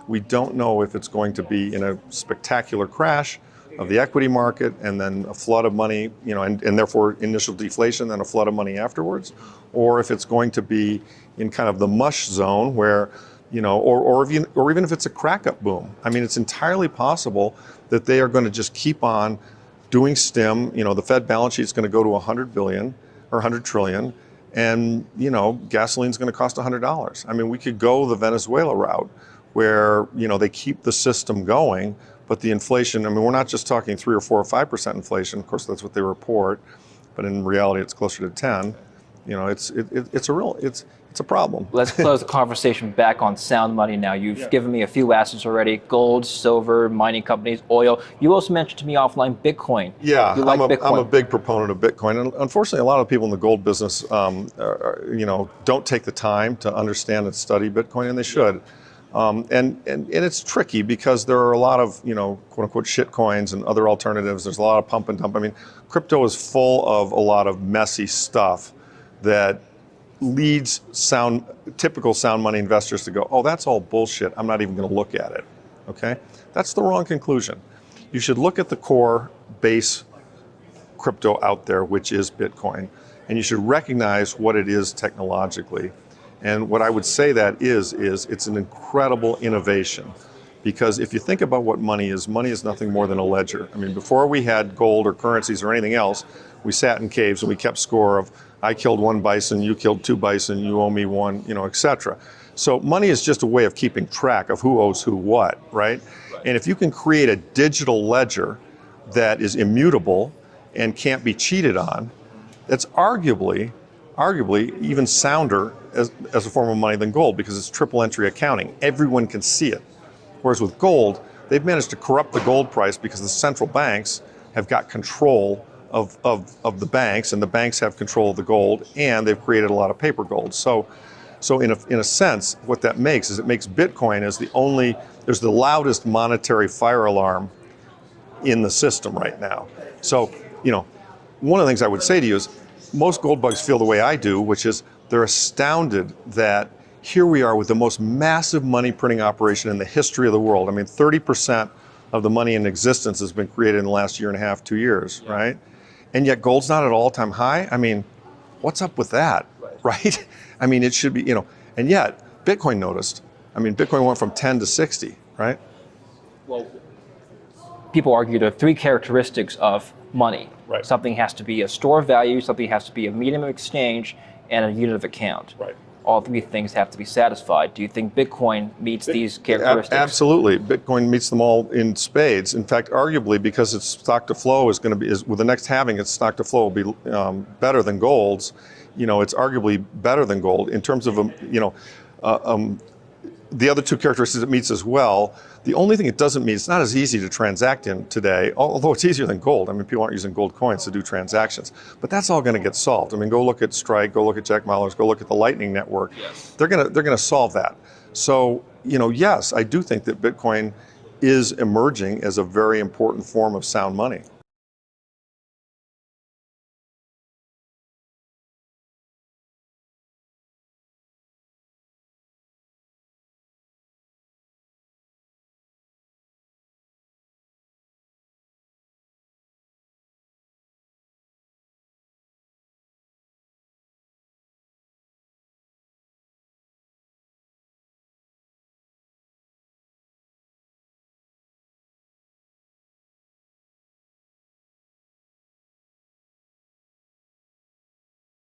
We don't know if it's going to be in a spectacular crash of the equity market and then a flood of money, and therefore initial deflation, then a flood of money afterwards, or if it's going to be in kind of the mush zone where, or even if it's a crack-up boom. I mean, it's entirely possible that they are going to just keep on doing stim. The Fed balance sheet is going to go to 100 billion or 100 trillion, and gasoline's going to cost $100. I mean, we could go the Venezuela route where they keep the system going, but the inflation, I mean, we're not just talking 3 or 4 or 5% inflation. Of course, that's what they report, but in reality, it's closer to 10. It's a problem. Let's close the conversation back on sound money now. You've given me a few assets already: gold, silver, mining companies, oil. You also mentioned to me offline Bitcoin. Yeah, Bitcoin. I'm a big proponent of Bitcoin, and unfortunately, a lot of people in the gold business, don't take the time to understand and study Bitcoin, and they should. And it's tricky because there are a lot of, quote unquote shit coins and other alternatives. There's a lot of pump and dump. I mean, crypto is full of a lot of messy stuff that leads typical sound money investors to go, oh, that's all bullshit. I'm not even going to look at it. Okay? That's the wrong conclusion. You should look at the core base crypto out there, which is Bitcoin, and you should recognize what it is technologically. And what I would say that is it's an incredible innovation, because if you think about what money is nothing more than a ledger. I mean, before we had gold or currencies or anything else, we sat in caves and we kept score of, I killed 1 bison, you killed 2 bison, you owe me 1, et cetera. So money is just a way of keeping track of who owes who what, right? And if you can create a digital ledger that is immutable and can't be cheated on, that's arguably even sounder as a form of money than gold, because it's triple entry accounting. Everyone can see it. Whereas with gold, they've managed to corrupt the gold price because the central banks have got control of the banks, and the banks have control of the gold, and they've created a lot of paper gold. So in a sense, what that makes is it makes Bitcoin as there's the loudest monetary fire alarm in the system right now. So, one of the things I would say to you is, most gold bugs feel the way I do, which is they're astounded that here we are with the most massive money printing operation in the history of the world. I mean, 30% of the money in existence has been created in the last year and a half, 2 years, right? And yet gold's not at all-time high. I mean, what's up with that, right? I mean, it should be, and yet Bitcoin noticed. I mean, Bitcoin went from 10 to 60, right? Well, people argue there are 3 characteristics of money. Right. Something has to be a store of value, something has to be a medium of exchange, and a unit of account. Right. All 3 things have to be satisfied. Do you think Bitcoin meets these characteristics? Absolutely. Bitcoin meets them all in spades. In fact, arguably, because its stock to flow is with the next halving, its stock to flow will be better than gold's. It's arguably better than gold in terms of, the other 2 characteristics it meets as well. The only thing it doesn't meet, it's not as easy to transact in today, although it's easier than gold. I mean, people aren't using gold coins to do transactions, but that's all going to get solved. I mean, go look at Strike, go look at Jack Mallers, go look at the Lightning Network. Yes. They're going to solve that. So, yes, I do think that Bitcoin is emerging as a very important form of sound money.